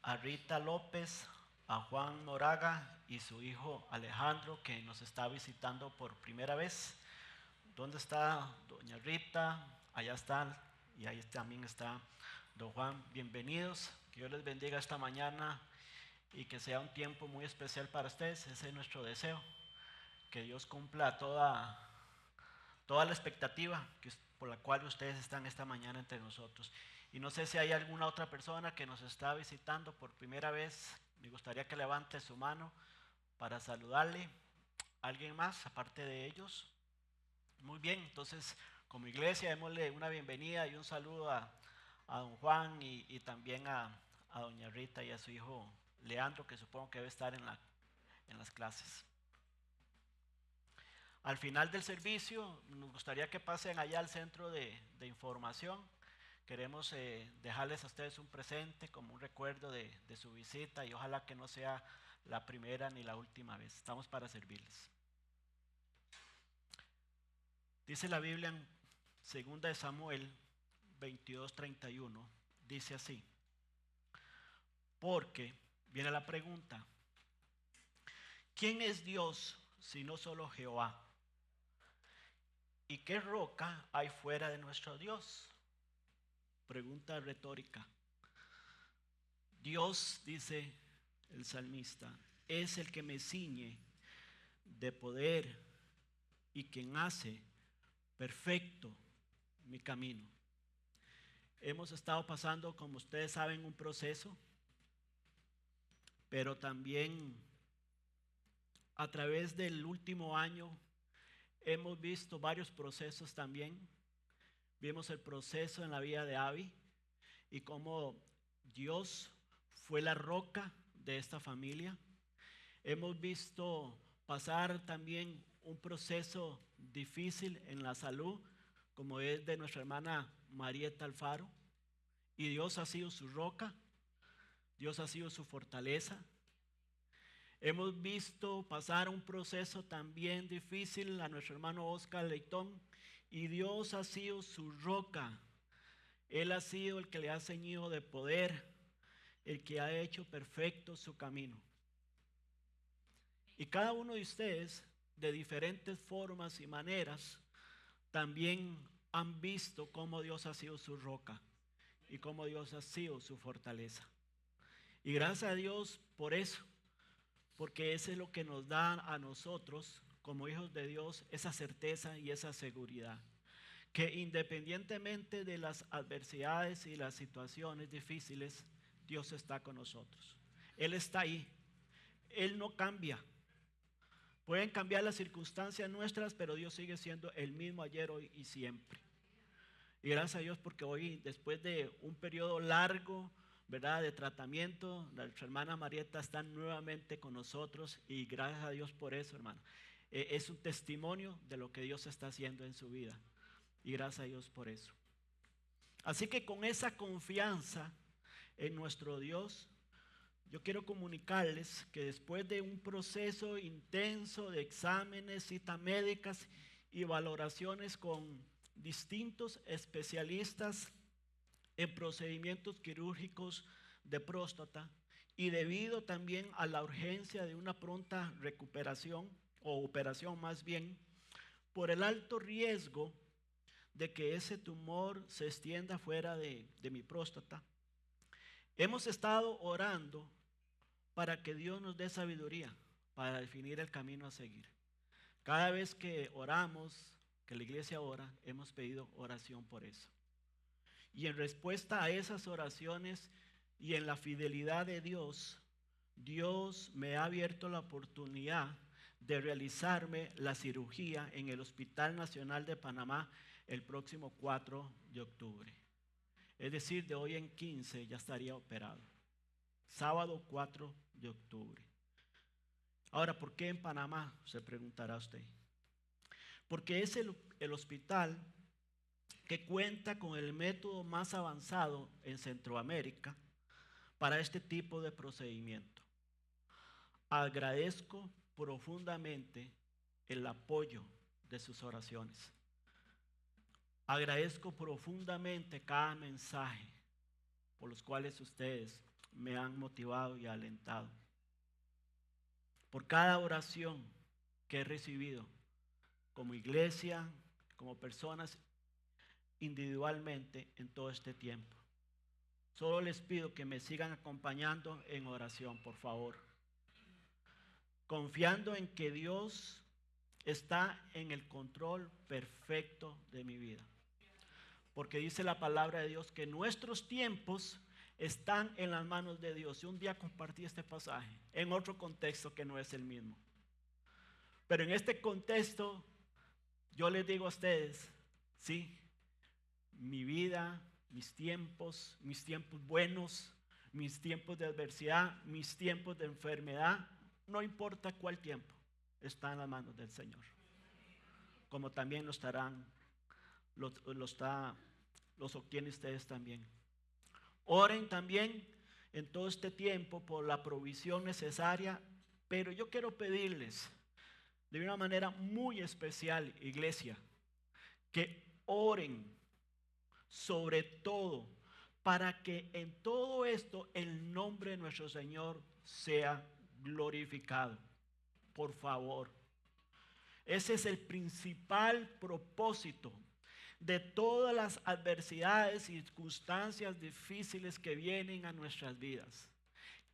a Rita López, a Juan Moraga y su hijo Alejandro, que nos está visitando por primera vez. ¿Dónde está doña Rita? Allá están, y ahí también está don Juan. Bienvenidos, que Dios les bendiga esta mañana y que sea un tiempo muy especial para ustedes. Ese es nuestro deseo, que Dios cumpla toda la expectativa por la cual ustedes están esta mañana entre nosotros. Y no sé si hay alguna otra persona que nos está visitando por primera vez. Me gustaría que levante su mano para saludarle. ¿Alguien más aparte de ellos? Muy bien, entonces como iglesia démosle una bienvenida y un saludo a don Juan y también a doña Rita y a su hijo Leandro, que supongo que debe estar en las clases. Al final del servicio nos gustaría que pasen allá al centro de información. Queremos dejarles a ustedes un presente como un recuerdo de su visita, y ojalá que no sea la primera ni la última vez. Estamos para servirles. Dice la Biblia en 2 de Samuel 22:31, dice así: porque, viene la pregunta, ¿quién es Dios sino solo Jehová? ¿Y qué roca hay fuera de nuestro Dios? Pregunta retórica. Dios, dice el salmista, es el que me ciñe de poder y quien hace perfecto mi camino. Hemos estado pasando, como ustedes saben, un proceso, pero también a través del último año hemos visto varios procesos también. Vimos el proceso en la vida de Abby y cómo Dios fue la roca de esta familia. Hemos visto pasar también un proceso difícil en la salud, como es de nuestra hermana Marieta Alfaro, y Dios ha sido su roca, Dios ha sido su fortaleza. Hemos visto pasar un proceso también difícil a nuestro hermano Oscar Leitón, y Dios ha sido su roca. Él ha sido el que le ha ceñido de poder, el que ha hecho perfecto su camino. Y cada uno de ustedes, de diferentes formas y maneras, también han visto cómo Dios ha sido su roca y cómo Dios ha sido su fortaleza. Y gracias a Dios por eso, porque eso es lo que nos da a nosotros, como hijos de Dios, esa certeza y esa seguridad. Que independientemente de las adversidades y las situaciones difíciles, Dios está con nosotros. Él está ahí. Él no cambia. Pueden cambiar las circunstancias nuestras, pero Dios sigue siendo el mismo ayer, hoy y siempre. Y gracias a Dios porque hoy, después de un periodo largo, ¿verdad?, de tratamiento, nuestra hermana Marieta está nuevamente con nosotros, y gracias a Dios por eso, hermano. Es un testimonio de lo que Dios está haciendo en su vida, y gracias a Dios por eso. Así que con esa confianza en nuestro Dios, yo quiero comunicarles que después de un proceso intenso de exámenes, citas médicas y valoraciones con distintos especialistas en procedimientos quirúrgicos de próstata, y debido también a la urgencia de una pronta recuperación o operación más bien, por el alto riesgo de que ese tumor se extienda fuera de mi próstata, hemos estado orando para que Dios nos dé sabiduría para definir el camino a seguir. Cada vez que oramos, que la iglesia ora, hemos pedido oración por eso. Y en respuesta a esas oraciones y en la fidelidad de Dios, Dios me ha abierto la oportunidad de realizarme la cirugía en el Hospital Nacional de Panamá el próximo 4 de octubre. Es decir, de hoy en 15 ya estaría operado. Sábado 4 de octubre. Ahora, ¿por qué en Panamá?, se preguntará usted. Porque es el hospital que cuenta con el método más avanzado en Centroamérica para este tipo de procedimiento. Agradezco profundamente el apoyo de sus oraciones. Agradezco profundamente cada mensaje por los cuales ustedes me han motivado y alentado. Por cada oración que he recibido como iglesia, como personas individualmente en todo este tiempo. Solo les pido que me sigan acompañando en oración, por favor. Confiando en que Dios está en el control perfecto de mi vida. Porque dice la palabra de Dios que nuestros tiempos están en las manos de Dios. Y un día compartí este pasaje en otro contexto que no es el mismo. Pero en este contexto yo les digo a ustedes, sí, mi vida, mis tiempos buenos, mis tiempos de adversidad, mis tiempos de enfermedad, no importa cuál tiempo, está en las manos del Señor. Como también lo sostienen ustedes también. Oren también en todo este tiempo por la provisión necesaria, pero yo quiero pedirles de una manera muy especial, iglesia, que oren sobre todo para que en todo esto el nombre de nuestro Señor sea glorificado. Por favor. Ese es el principal propósito de todas las adversidades y circunstancias difíciles que vienen a nuestras vidas.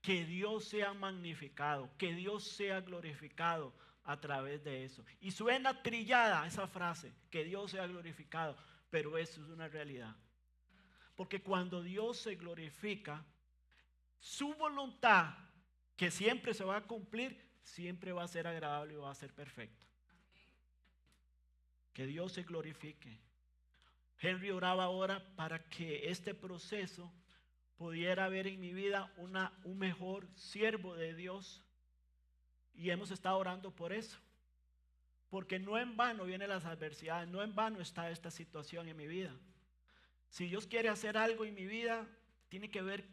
Que Dios sea magnificado, que Dios sea glorificado a través de eso. Y suena trillada esa frase, que Dios sea glorificado, pero eso es una realidad. Porque cuando Dios se glorifica, su voluntad, que siempre se va a cumplir, siempre va a ser agradable y va a ser perfecta. Que Dios se glorifique. Henry oraba ahora para que este proceso pudiera ver en mi vida un mejor siervo de Dios. Y hemos estado orando por eso. Porque no en vano vienen las adversidades, no en vano está esta situación en mi vida. Si Dios quiere hacer algo en mi vida, tiene que ver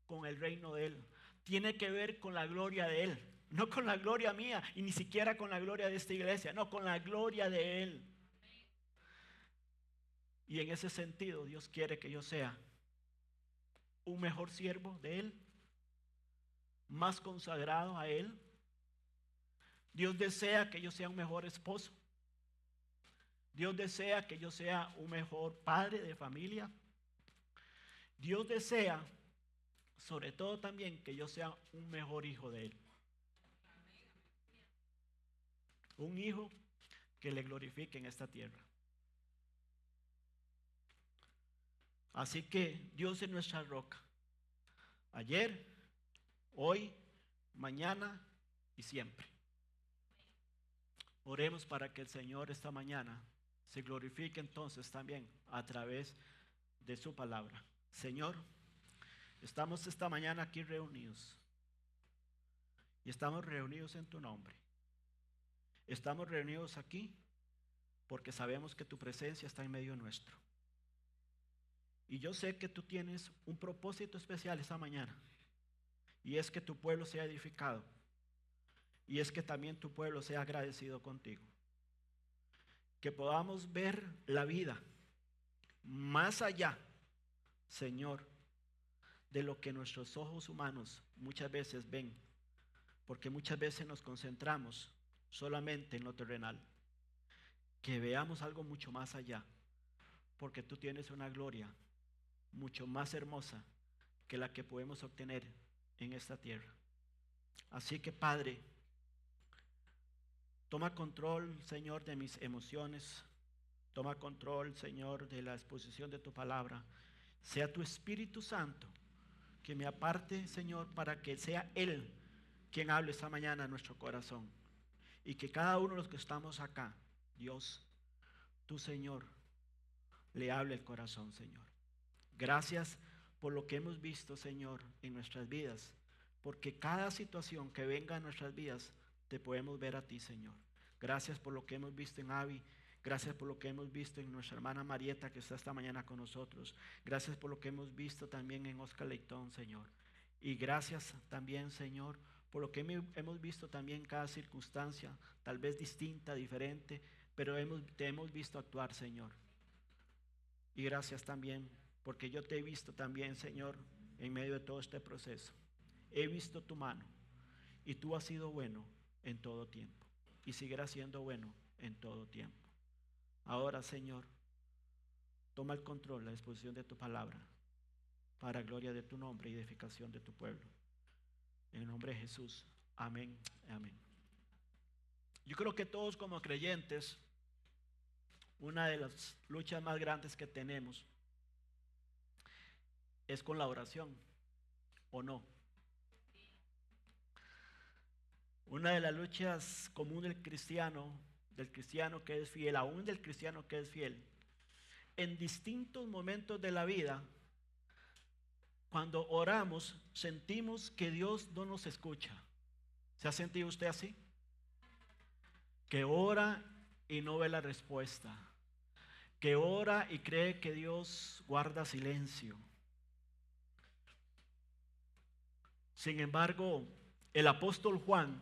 con el reino de Él. Tiene que ver con la gloria de Él. No con la gloria mía y ni siquiera con la gloria de esta iglesia. No, con la gloria de Él. Y en ese sentido Dios quiere que yo sea un mejor siervo de Él, más consagrado a Él. Dios desea que yo sea un mejor esposo. Dios desea que yo sea un mejor padre de familia. Dios desea, sobre todo también, que yo sea un mejor hijo de Él. Un hijo que le glorifique en esta tierra. Así que Dios es nuestra roca. Ayer, hoy, mañana y siempre. Oremos para que el Señor esta mañana se glorifique entonces también a través de su palabra. Señor, estamos esta mañana aquí reunidos. Y estamos reunidos en tu nombre. Estamos reunidos aquí porque sabemos que tu presencia está en medio nuestro. Y yo sé que tú tienes un propósito especial esta mañana. Y es que tu pueblo sea edificado. Y es que también tu pueblo sea agradecido contigo. Que podamos ver la vida más allá, Señor, de lo que nuestros ojos humanos muchas veces ven. Porque muchas veces nos concentramos solamente en lo terrenal. Que veamos algo mucho más allá. Porque tú tienes una gloria mucho más hermosa que la que podemos obtener en esta tierra. Así que, Padre, toma control, Señor, de mis emociones. Toma control, Señor, de la exposición de tu palabra. Sea tu Espíritu Santo que me aparte, Señor, para que sea Él quien hable esta mañana a nuestro corazón. Y que cada uno de los que estamos acá, Dios, tu Señor, le hable el corazón, Señor. Gracias por lo que hemos visto, Señor, en nuestras vidas. Porque cada situación que venga a nuestras vidas, te podemos ver a ti, Señor. Gracias por lo que hemos visto en Abby. Gracias por lo que hemos visto en nuestra hermana Marieta, que está esta mañana con nosotros. Gracias por lo que hemos visto también en Oscar Leitón, Señor. Y gracias también, Señor, por lo que hemos visto también en cada circunstancia, tal vez distinta, diferente, pero te hemos visto actuar, Señor. Y gracias también, porque yo te he visto también, Señor, en medio de todo este proceso. He visto tu mano y tú has sido bueno en todo tiempo y seguirás siendo bueno en todo tiempo. Ahora, Señor, toma el control, la exposición de tu palabra, para gloria de tu nombre y edificación de tu pueblo. En el nombre de Jesús. Amén. Amén. Yo creo que todos como creyentes, una de las luchas más grandes que tenemos es con la oración, ¿o no? Una de las luchas común del cristiano que es fiel, aún del cristiano que es fiel, en distintos momentos de la vida, cuando oramos, sentimos que Dios no nos escucha. ¿Se ha sentido usted así? Que ora y no ve la respuesta. Que ora y cree que Dios guarda silencio. Sin embargo, el apóstol Juan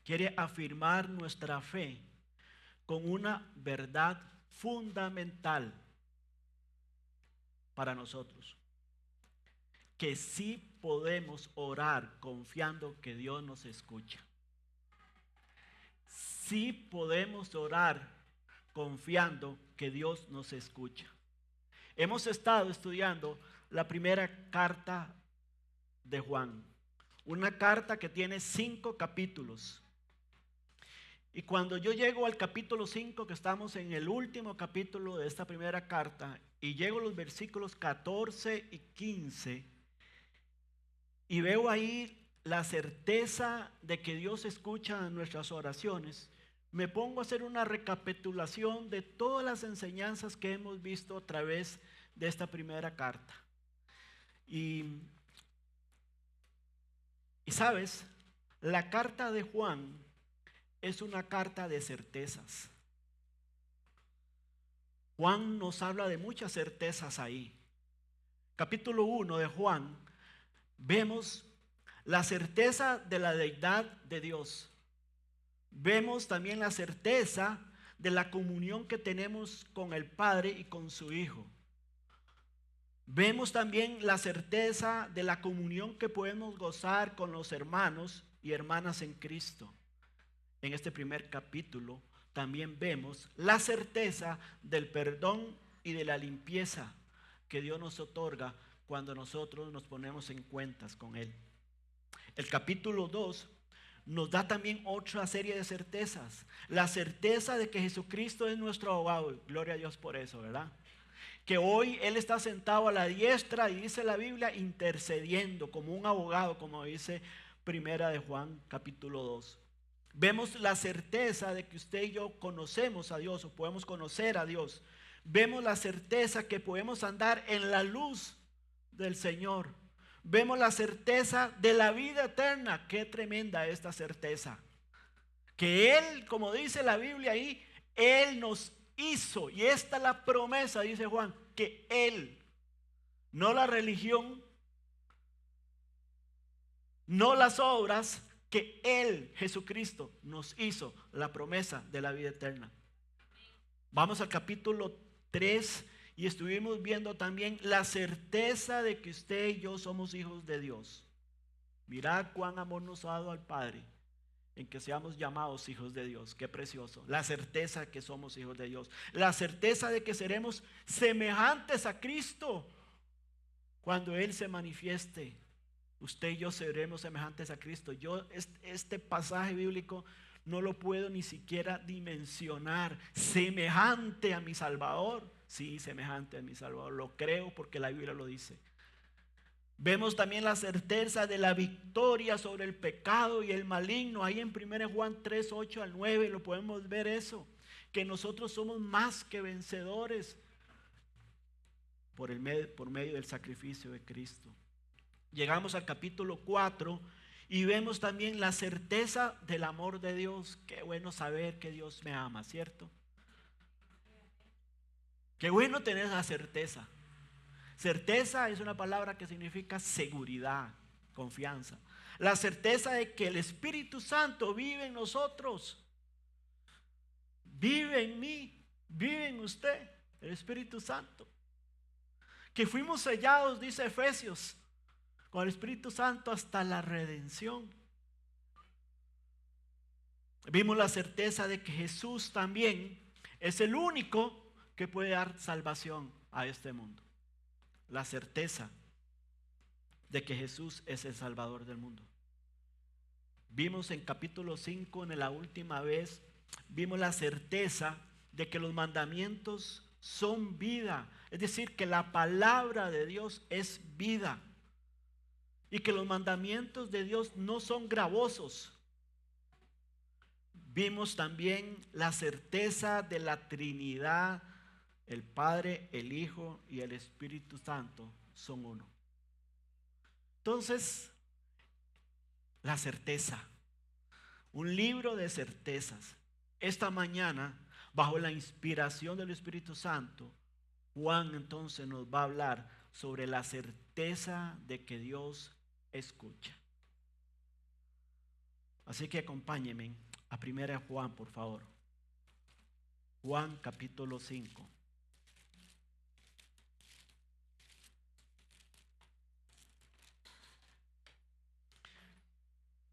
quiere afirmar nuestra fe con una verdad fundamental para nosotros. Que sí podemos orar confiando que Dios nos escucha. Sí podemos orar confiando que Dios nos escucha. Hemos estado estudiando la primera carta de Juan, una carta que tiene 5 capítulos. Y cuando yo llego al capítulo 5, que estamos en el último capítulo de esta primera carta, y llego a los versículos 14 y 15, y veo ahí la certeza de que Dios escucha nuestras oraciones, me pongo a hacer una recapitulación de todas las enseñanzas que hemos visto a través de esta primera carta. Y sabes, la carta de Juan es una carta de certezas. Juan nos habla de muchas certezas ahí. Capítulo 1 de Juan, vemos la certeza de la deidad de Dios. Vemos también la certeza de la comunión que tenemos con el Padre y con su Hijo. Vemos también la certeza de la comunión que podemos gozar con los hermanos y hermanas en Cristo. En este primer capítulo también vemos la certeza del perdón y de la limpieza que Dios nos otorga cuando nosotros nos ponemos en cuentas con Él. El capítulo 2 nos da también otra serie de certezas. La certeza de que Jesucristo es nuestro abogado. Gloria a Dios por eso, ¿verdad? Que hoy Él está sentado a la diestra y dice la Biblia intercediendo como un abogado, como dice Primera de Juan capítulo 2. Vemos la certeza de que usted y yo conocemos a Dios o podemos conocer a Dios. Vemos la certeza que podemos andar en la luz del Señor. Vemos la certeza de la vida eterna. Qué tremenda esta certeza. Que Él, como dice la Biblia ahí, Él nos hizo. Y esta es la promesa, dice Juan, que Él, no la religión, no las obras, que Él, Jesucristo, nos hizo la promesa de la vida eterna. Vamos al capítulo 3 y estuvimos viendo también la certeza de que usted y yo somos hijos de Dios. Mirad cuán amor nos ha dado al Padre en que seamos llamados hijos de Dios. Qué precioso. La certeza que somos hijos de Dios. La certeza de que seremos semejantes a Cristo cuando Él se manifieste. Usted y yo seremos semejantes a Cristo. Yo este pasaje bíblico no lo puedo ni siquiera dimensionar. Semejante a mi Salvador. Sí, semejante a mi Salvador. Lo creo porque la Biblia lo dice. Vemos también la certeza de la victoria sobre el pecado y el maligno. Ahí en 1 Juan 3, 8 al 9 lo podemos ver eso. Que nosotros somos más que vencedores por medio del sacrificio de Cristo. Llegamos al capítulo 4 y vemos también la certeza del amor de Dios. Qué bueno saber que Dios me ama, ¿cierto? Qué bueno tener esa certeza. Certeza es una palabra que significa seguridad, confianza. La certeza de que el Espíritu Santo vive en nosotros. Vive en mí, vive en usted, el Espíritu Santo. que fuimos sellados, dice Efesios, con el Espíritu Santo hasta la redención. Vimos la certeza de que Jesús también es el único que puede dar salvación a este mundo. La certeza de que Jesús es el Salvador del mundo. Vimos en capítulo 5, en la última vez, vimos la certeza de que los mandamientos son vida. Es decir, que la palabra de Dios es vida. Y que los mandamientos de Dios no son gravosos. Vimos también la certeza de la Trinidad. El Padre, el Hijo y el Espíritu Santo son uno. Entonces, la certeza. Un libro de certezas. Esta mañana, bajo la inspiración del Espíritu Santo, Juan entonces nos va a hablar sobre la certeza de que Dios escucha. Así que acompáñenme a 1 Juan, por favor. Juan capítulo 5.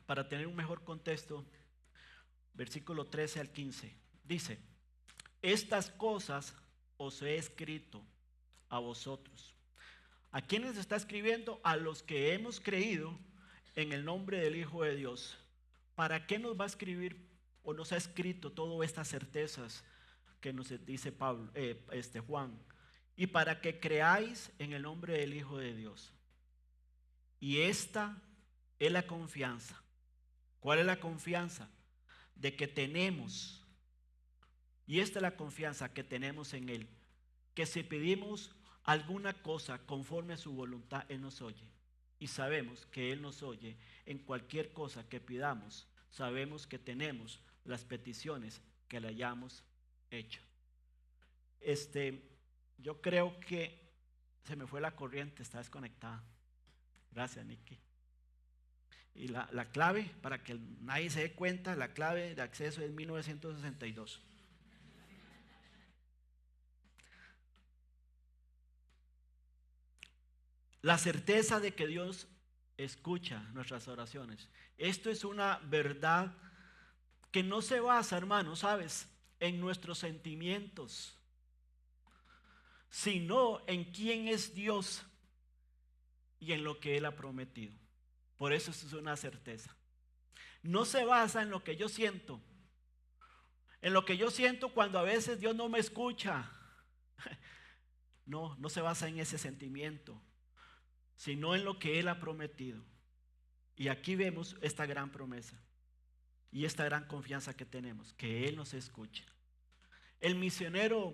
Para tener un mejor contexto, versículo 13 al 15, dice: estas cosas os he escrito a vosotros. ¿A quiénes está escribiendo? A los que hemos creído en el nombre del Hijo de Dios. ¿Para qué nos va a escribir o nos ha escrito todas estas certezas que nos dice Juan? Y para que creáis en el nombre del Hijo de Dios. Y esta es la confianza. ¿Cuál es la confianza? De que tenemos, y esta es la confianza que tenemos en Él, que si pedimos alguna cosa conforme a su voluntad, Él nos oye. Y sabemos que Él nos oye en cualquier cosa que pidamos. Sabemos que tenemos las peticiones que le hayamos hecho. Yo creo que se me fue la corriente, está desconectada. Gracias, Nicky. Y la clave, para que nadie se dé cuenta, la clave de acceso es 1962. La certeza de que Dios escucha nuestras oraciones. Esto es una verdad que no se basa, hermano, ¿sabes?, en nuestros sentimientos, sino en quién es Dios y en lo que Él ha prometido. Por eso es una certeza. No se basa en lo que yo siento. En lo que yo siento cuando a veces Dios no me escucha. No se basa en ese sentimiento, sino en lo que Él ha prometido. Y aquí vemos esta gran promesa y esta gran confianza que tenemos, que Él nos escucha. El misionero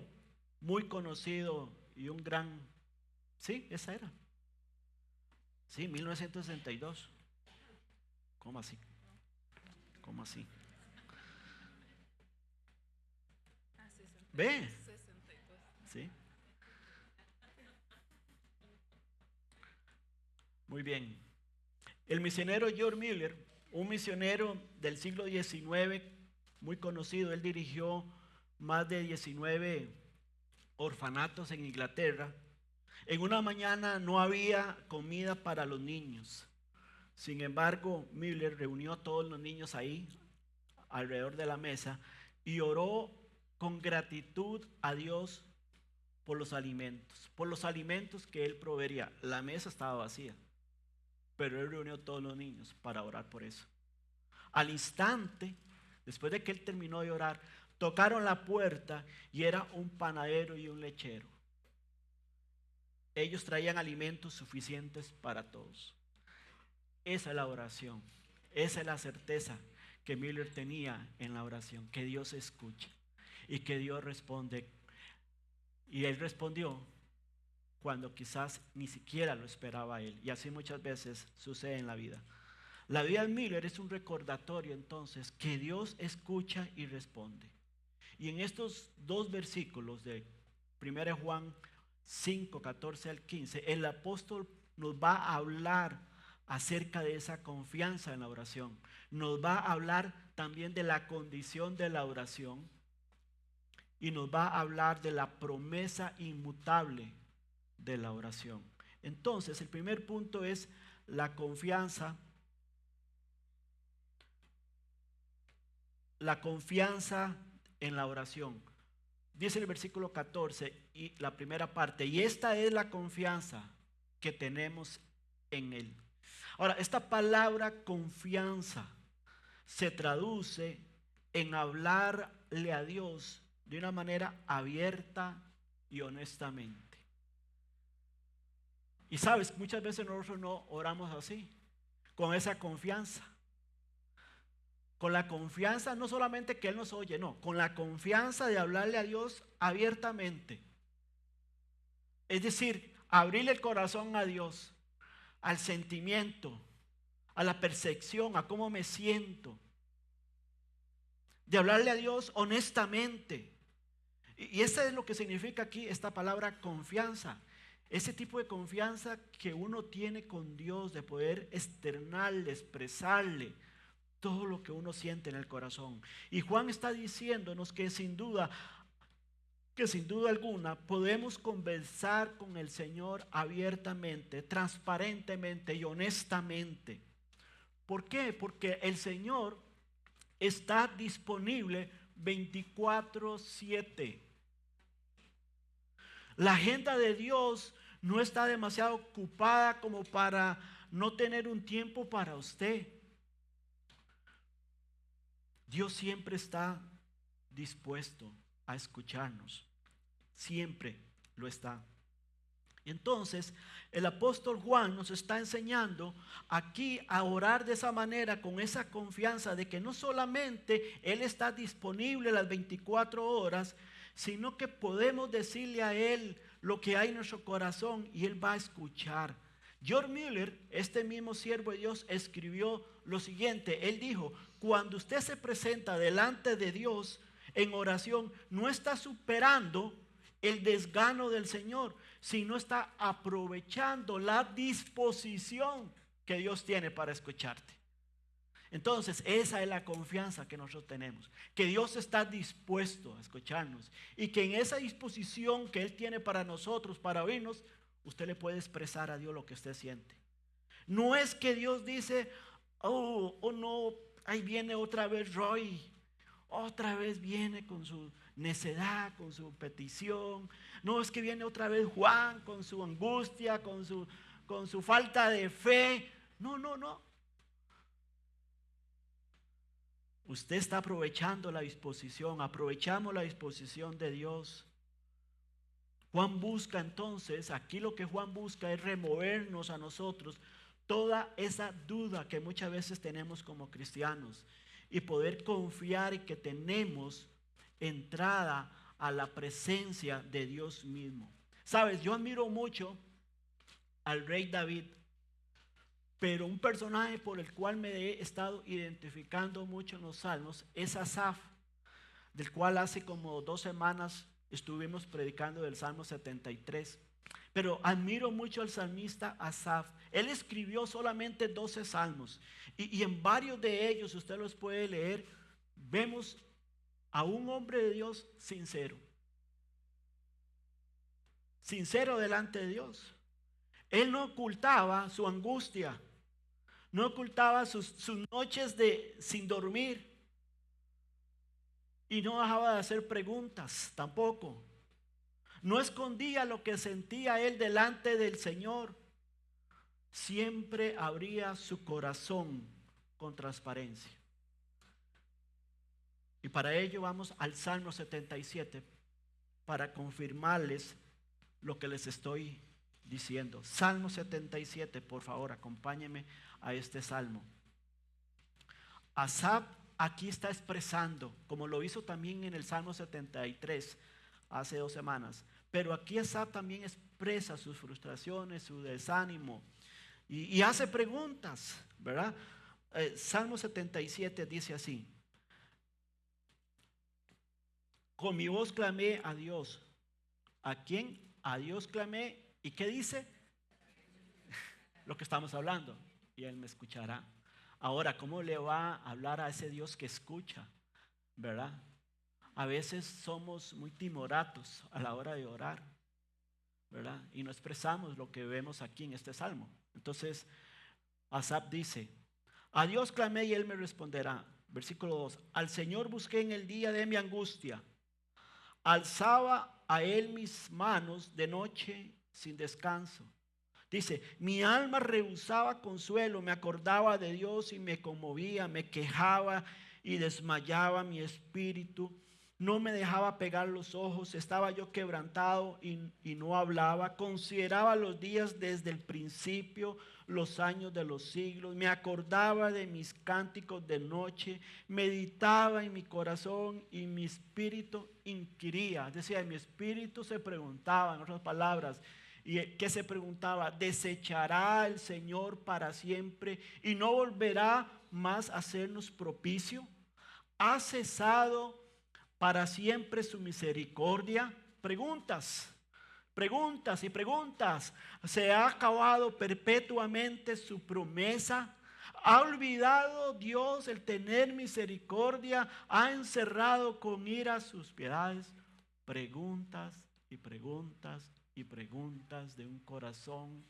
muy conocido y un gran, sí, esa era. Sí, 1962. ¿Cómo así? ¿Cómo así? ¿Ve? Sí. Muy bien. El misionero George Mueller, un misionero del siglo XIX, muy conocido, él dirigió más de 19 orfanatos en Inglaterra. En una mañana no había comida para los niños. Sin embargo, Mueller reunió a todos los niños ahí, alrededor de la mesa, y oró con gratitud a Dios por los alimentos que Él proveería. La mesa estaba vacía, pero Él reunió a todos los niños para orar por eso. Al instante, después de que Él terminó de orar, tocaron la puerta y era un panadero y un lechero. Ellos traían alimentos suficientes para todos. Esa es la oración. Esa es la certeza que Mueller tenía en la oración, que Dios escucha y que Dios responde. Y Él respondió cuando quizás ni siquiera lo esperaba Él. Y así muchas veces sucede en la vida. La vida de Mueller es un recordatorio entonces que Dios escucha y responde. Y en estos dos versículos de 1 Juan 5, 14 al 15, el apóstol nos va a hablar acerca de esa confianza en la oración. Nos va a hablar también de la condición de la oración y nos va a hablar de la promesa inmutable de la oración. Entonces, el primer punto es la confianza. La confianza en la oración. Dice el versículo 14 y la primera parte, y esta es la confianza que tenemos en Él. Ahora, esta palabra confianza se traduce en hablarle a Dios de una manera abierta y honestamente. Y sabes, muchas veces nosotros no oramos así, con esa confianza. Con la confianza, no solamente que Él nos oye, no, con la confianza de hablarle a Dios abiertamente. Es decir, abrirle el corazón a Dios, al sentimiento, a la percepción, a cómo me siento. De hablarle a Dios honestamente. Y eso es lo que significa aquí esta palabra confianza. Ese tipo de confianza que uno tiene con Dios, de poder externarle, expresarle todo lo que uno siente en el corazón. Y Juan está diciéndonos que sin duda alguna podemos conversar con el Señor abiertamente, transparentemente y honestamente. ¿Por qué? Porque el Señor está disponible 24/7. La agenda de Dios no está demasiado ocupada como para no tener un tiempo para usted. Dios siempre está dispuesto a escucharnos. Siempre lo está. Entonces, el apóstol Juan nos está enseñando aquí a orar de esa manera, con esa confianza de que no solamente Él está disponible las 24 horas, sino que podemos decirle a Él lo que hay en nuestro corazón y Él va a escuchar. George Mueller, este mismo siervo de Dios, escribió lo siguiente. Él dijo: cuando usted se presenta delante de Dios en oración, no está superando el desgano del Señor, sino está aprovechando la disposición que Dios tiene para escucharte. Entonces, esa es la confianza que nosotros tenemos, que Dios está dispuesto a escucharnos y que en esa disposición que Él tiene para nosotros, para oírnos, usted le puede expresar a Dios lo que usted siente. No es que Dios dice: oh no, ahí viene otra vez Roy, otra vez viene con su necedad, con su petición. No, es que viene otra vez Juan con su angustia, con su falta de fe. No. Usted está aprovechando la disposición, aprovechamos la disposición de Dios. Juan busca entonces, aquí lo que Juan busca es removernos a nosotros toda esa duda que muchas veces tenemos como cristianos y poder confiar en que tenemos entrada a la presencia de Dios mismo. Sabes, yo admiro mucho al rey David, pero un personaje por el cual me he estado identificando mucho en los salmos es Asaf, del cual hace como 2 semanas estuvimos predicando del Salmo 73. Pero admiro mucho al salmista Asaf. Él escribió solamente 12 salmos y en varios de ellos, usted los puede leer, vemos a un hombre de Dios sincero delante de Dios. Él no ocultaba su angustia, no ocultaba sus noches sin dormir y no dejaba de hacer preguntas tampoco. No escondía lo que sentía él delante del Señor. Siempre abría su corazón con transparencia. Y para ello vamos al Salmo 77 para confirmarles lo que les estoy diciendo. Salmo 77, por favor, acompáñenme a este salmo. Asaf aquí está expresando, como lo hizo también en el Salmo 73 hace 2 semanas, pero aquí Asaf también expresa sus frustraciones, su desánimo y hace preguntas, ¿verdad? Salmo 77 dice así: con mi voz clamé a Dios. ¿A quién? A Dios clamé. ¿Y qué dice? Lo que estamos hablando. Y Él me escuchará. Ahora, ¿cómo le va a hablar a ese Dios que escucha? ¿Verdad? A veces somos muy timoratos a la hora de orar. ¿verdad? Y no expresamos lo que vemos aquí en este salmo. Entonces, Asaf dice: a Dios clamé y Él me responderá. Versículo 2: al Señor busqué en el día de mi angustia. Alzaba a Él mis manos de noche sin descanso. Dice: mi alma rehusaba consuelo, me acordaba de Dios y me conmovía, me quejaba y desmayaba mi espíritu. No me dejaba pegar los ojos, estaba yo quebrantado y no hablaba. Consideraba los días desde el principio, los años de los siglos. Me acordaba de mis cánticos de noche, meditaba en mi corazón y mi espíritu inquiría. Decía, mi espíritu se preguntaba, en otras palabras, ¿y qué se preguntaba? ¿Desechará el Señor para siempre y no volverá más a hacernos propicio? ¿Ha cesado para siempre su misericordia? Preguntas, preguntas y preguntas. ¿Se ha acabado perpetuamente su promesa? ¿Ha olvidado Dios el tener misericordia? ¿Ha encerrado con ira sus piedades? Preguntas y preguntas y preguntas de un corazón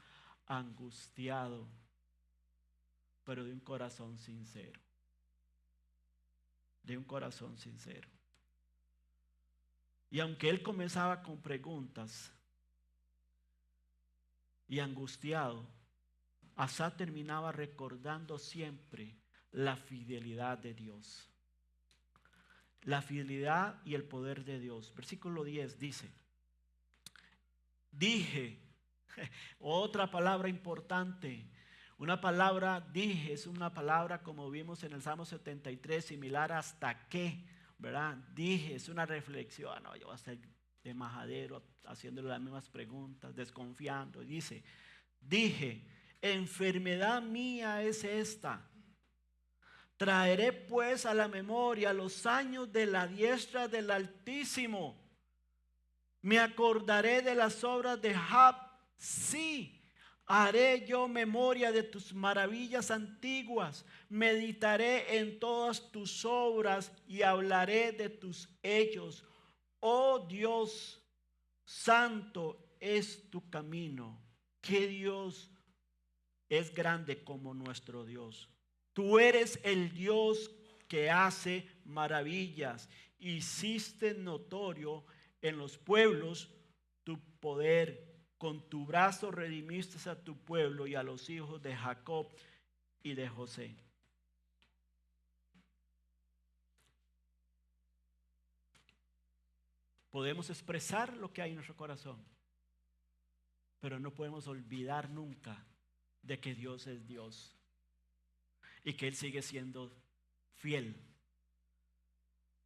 angustiado, pero de un corazón sincero. De un corazón sincero. Y aunque él comenzaba con preguntas y angustiado, Asaf terminaba recordando siempre la fidelidad de Dios. La fidelidad y el poder de Dios. Versículo 10 dice: dije, otra palabra importante. Una palabra dije es una palabra, como vimos en el Salmo 73, similar a hasta qué, ¿verdad? Dije, es una reflexión. No, yo voy a estar de majadero haciéndole las mismas preguntas, desconfiando. Dice: dije, enfermedad mía es esta. Traeré pues a la memoria los años de la diestra del Altísimo. Me acordaré de las obras de Job. Sí, haré yo memoria de tus maravillas antiguas. Meditaré en todas tus obras y hablaré de tus hechos. Oh Dios, santo es tu camino. Que Dios es grande como nuestro Dios. Tú eres el Dios que hace maravillas. Hiciste notorio en los pueblos tu poder. Con tu brazo redimiste a tu pueblo y a los hijos de Jacob y de José. Podemos expresar lo que hay en nuestro corazón, pero no podemos olvidar nunca de que Dios es Dios y que Él sigue siendo fiel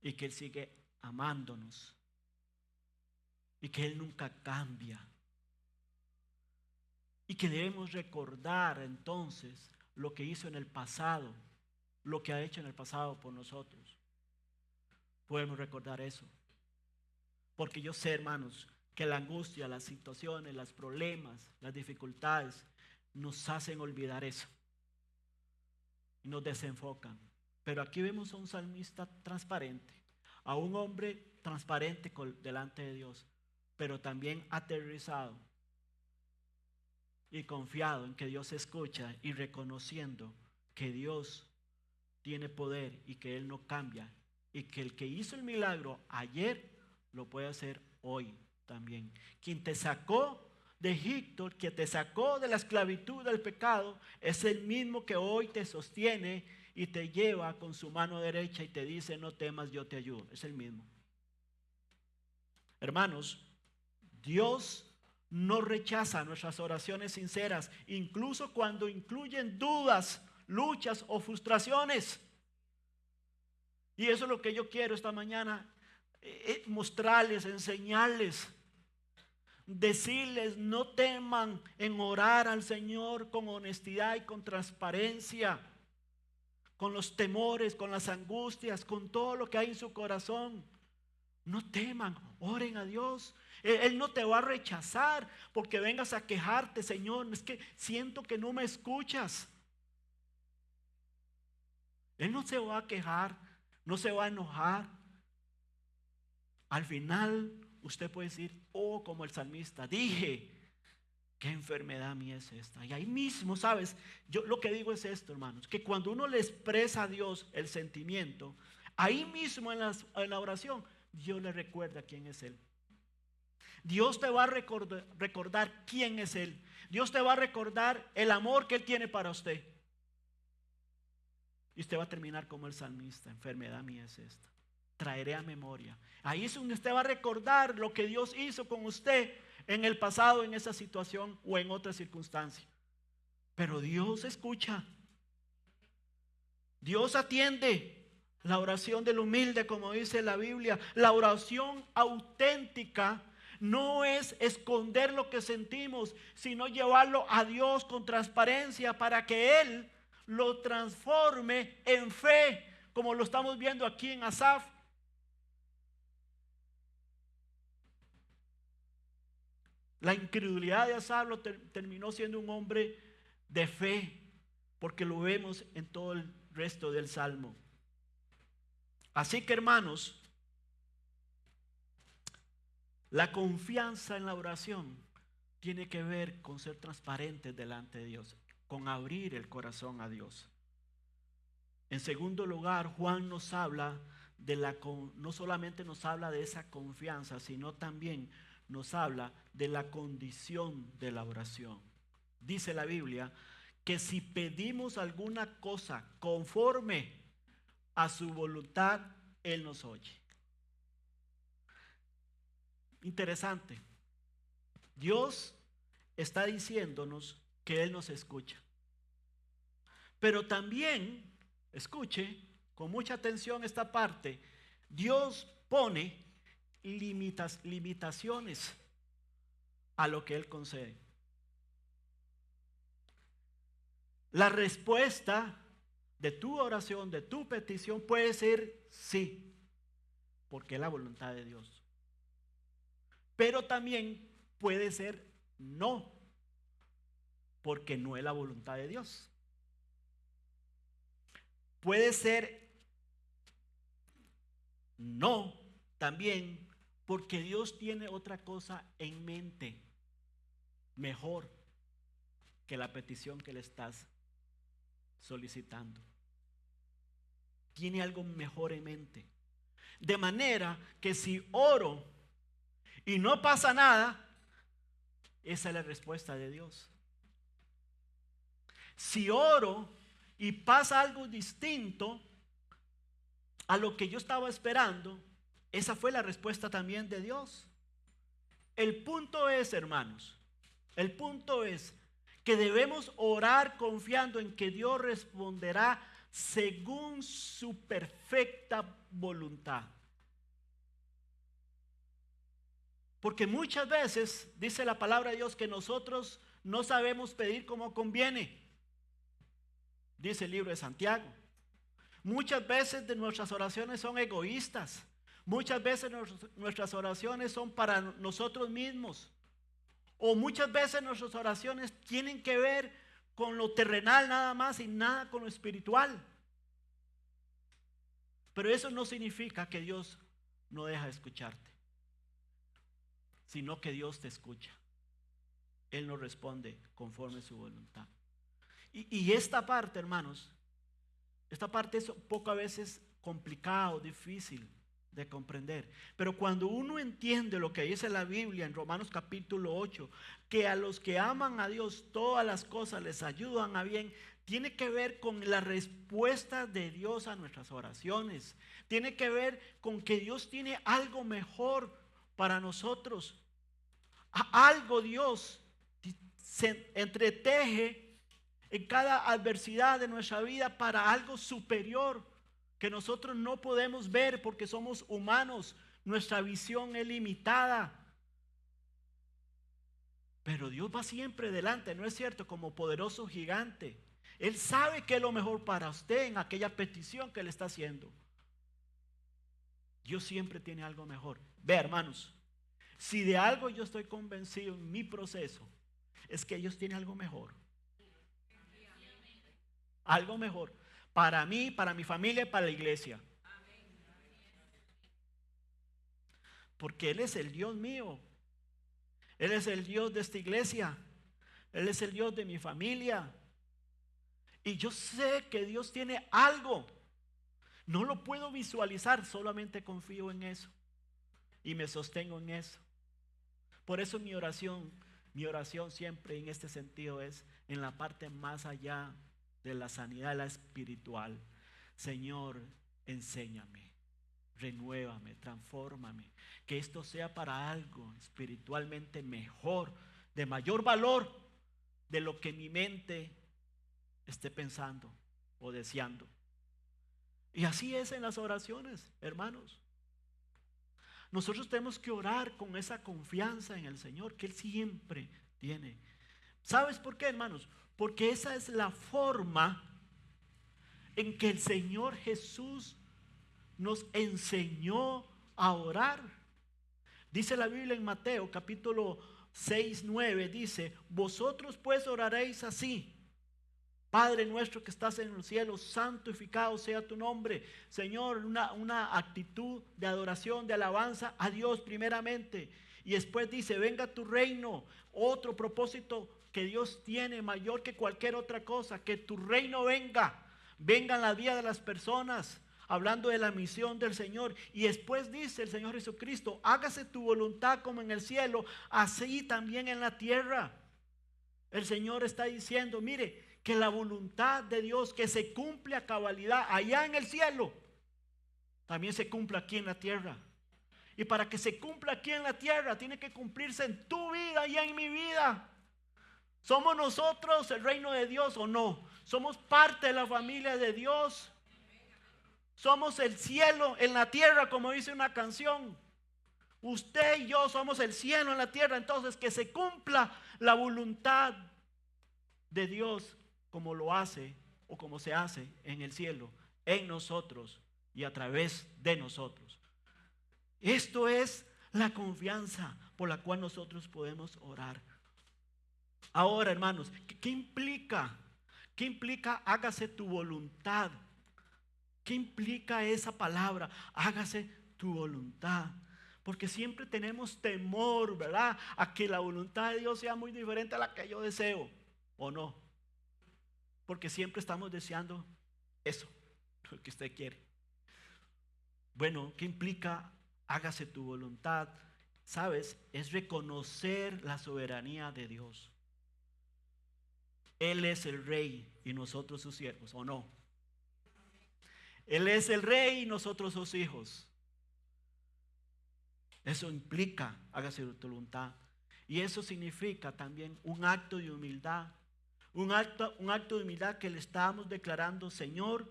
y que Él sigue amándonos y que Él nunca cambia. Y que debemos recordar entonces lo que hizo en el pasado, lo que ha hecho en el pasado por nosotros. Podemos recordar eso. Porque yo sé, hermanos, que la angustia, las situaciones, los problemas, las dificultades nos hacen olvidar eso. Y nos desenfocan. Pero aquí vemos a un salmista transparente, a un hombre transparente delante de Dios, pero también aterrizado y confiado en que Dios escucha y reconociendo que Dios tiene poder y que Él no cambia y que el que hizo el milagro ayer lo puede hacer hoy también. Quien te sacó de Egipto, que te sacó de la esclavitud del pecado, es el mismo que hoy te sostiene y te lleva con su mano derecha y te dice: no temas, yo te ayudo. Es el mismo. Hermanos, Dios no rechaza nuestras oraciones sinceras, incluso cuando incluyen dudas, luchas o frustraciones. Y eso es lo que yo quiero esta mañana, mostrarles, enseñarles, decirles: no teman en orar al Señor con honestidad y con transparencia, con los temores, con las angustias, con todo lo que hay en su corazón. No teman, oren a Dios. Él no te va a rechazar porque vengas a quejarte: Señor, es que siento que no me escuchas. Él no se va a quejar, no se va a enojar. Al final usted puede decir, oh, como el salmista, dije, ¿qué enfermedad mía es esta? Y ahí mismo, ¿sabes? Yo lo que digo es esto, hermanos, que cuando uno le expresa a Dios el sentimiento, ahí mismo en la oración, Dios le recuerda quién es Él. Dios te va a recordar quién es Él. Dios te va a recordar el amor que Él tiene para usted. Y usted va a terminar como el salmista, enfermedad mía es esta. Traeré a memoria. Ahí es donde usted va a recordar lo que Dios hizo con usted en el pasado, en esa situación o en otra circunstancia. Pero Dios escucha. Dios atiende la oración del humilde, como dice la Biblia. La oración auténtica no es esconder lo que sentimos, sino llevarlo a Dios con transparencia para que Él lo transforme en fe, como lo estamos viendo aquí en Asaf. La incredulidad de Asaf terminó siendo un hombre de fe, porque lo vemos en todo el resto del Salmo. Así que, hermanos, la confianza en la oración tiene que ver con ser transparentes delante de Dios, con abrir el corazón a Dios. En segundo lugar, Juan nos habla no solamente nos habla de esa confianza, sino también nos habla de la condición de la oración. Dice la Biblia que si pedimos alguna cosa conforme a su voluntad, Él nos oye. Interesante. Dios está diciéndonos que Él nos escucha. Pero también, escuche con mucha atención esta parte, Dios pone limitaciones a lo que Él concede. La respuesta de tu oración, de tu petición puede ser sí, porque es la voluntad de Dios. Pero también puede ser no, porque no es la voluntad de Dios. Puede ser no también, porque Dios tiene otra cosa en mente, mejor que la petición que le estás solicitando. Tiene algo mejor en mente. De manera que si oro y no pasa nada, esa es la respuesta de Dios. Si oro y pasa algo distinto a lo que yo estaba esperando, esa fue la respuesta también de Dios. El punto es, hermanos, el punto es que debemos orar confiando en que Dios responderá según su perfecta voluntad. Porque muchas veces dice la palabra de Dios que nosotros no sabemos pedir como conviene. Dice el libro de Santiago. Muchas veces de nuestras oraciones son egoístas. Muchas veces nuestras oraciones son para nosotros mismos. O muchas veces nuestras oraciones tienen que ver con lo terrenal nada más y nada con lo espiritual. Pero eso no significa que Dios no deja de escucharte, sino que Dios te escucha. Él nos responde conforme a su voluntad. Y esta parte, hermanos, esta parte es un poco a veces complicado, difícil de comprender. Pero cuando uno entiende lo que dice la Biblia en Romanos capítulo 8, que a los que aman a Dios todas las cosas les ayudan a bien, tiene que ver con la respuesta de Dios a nuestras oraciones. Tiene que ver con que Dios tiene algo mejor para nosotros. Algo Dios se entreteje en cada adversidad de nuestra vida para algo superior que nosotros no podemos ver porque somos humanos. Nuestra visión es limitada. Pero Dios va siempre delante, ¿no es cierto? Como poderoso gigante. Él sabe qué es lo mejor para usted en aquella petición que le está haciendo. Dios siempre tiene algo mejor. Ve, hermanos, si de algo yo estoy convencido en mi proceso, es que Dios tiene algo mejor. Algo mejor para mí, para mi familia y para la iglesia. porque Él es el Dios mío. Él es el Dios de esta iglesia. Él es el Dios de mi familia. Y yo sé que Dios tiene algo. No lo puedo visualizar, solamente confío en eso. Y me sostengo en eso. Por eso mi oración siempre en este sentido es en la parte más allá de la sanidad, la espiritual. Señor, enséñame, renuévame, transfórmame. Que esto sea para algo espiritualmente mejor, de mayor valor de lo que mi mente esté pensando o deseando. Y así es en las oraciones, hermanos. Nosotros tenemos que orar con esa confianza en el Señor que Él siempre tiene. ¿Sabes por qué, hermanos? Porque esa es la forma en que el Señor Jesús nos enseñó a orar. Dice la Biblia en Mateo capítulo 6, 9, dice: vosotros pues oraréis así: Padre nuestro que estás en los cielos, santificado sea tu nombre. Señor, una actitud de adoración, de alabanza a Dios primeramente. Y después dice: venga tu reino. Otro propósito que Dios tiene mayor que cualquier otra cosa: que tu reino venga. Venga en la vida de las personas, hablando de la misión del Señor. Y después dice el Señor Jesucristo: hágase tu voluntad como en el cielo, así también en la tierra. El Señor está diciendo: mire, que la voluntad de Dios, que se cumple a cabalidad allá en el cielo, también se cumpla aquí en la tierra. Y para que se cumpla aquí en la tierra, tiene que cumplirse en tu vida y en mi vida. ¿Somos nosotros el reino de Dios o no? ¿Somos parte de la familia de Dios? Somos el cielo en la tierra, como dice una canción. Usted y yo somos el cielo en la tierra. Entonces, que se cumpla la voluntad de Dios como lo hace o como se hace en el cielo, en nosotros y a través de nosotros. Esto es la confianza por la cual nosotros podemos orar. Ahora, hermanos, ¿qué implica? ¿Qué implica hágase tu voluntad? ¿Qué implica esa palabra? Hágase tu voluntad. Porque siempre tenemos temor, ¿verdad?, a que la voluntad de Dios sea muy diferente a la que yo deseo, ¿o no? Porque siempre estamos deseando eso, lo que usted quiere. Bueno, ¿qué implica hágase tu voluntad? ¿Sabes? Es reconocer la soberanía de Dios. Él es el rey y nosotros sus siervos, ¿o no? Él es el rey y nosotros sus hijos. Eso implica hágase tu voluntad. Y eso significa también un acto de humildad. Un acto de humildad que le estamos declarando: Señor,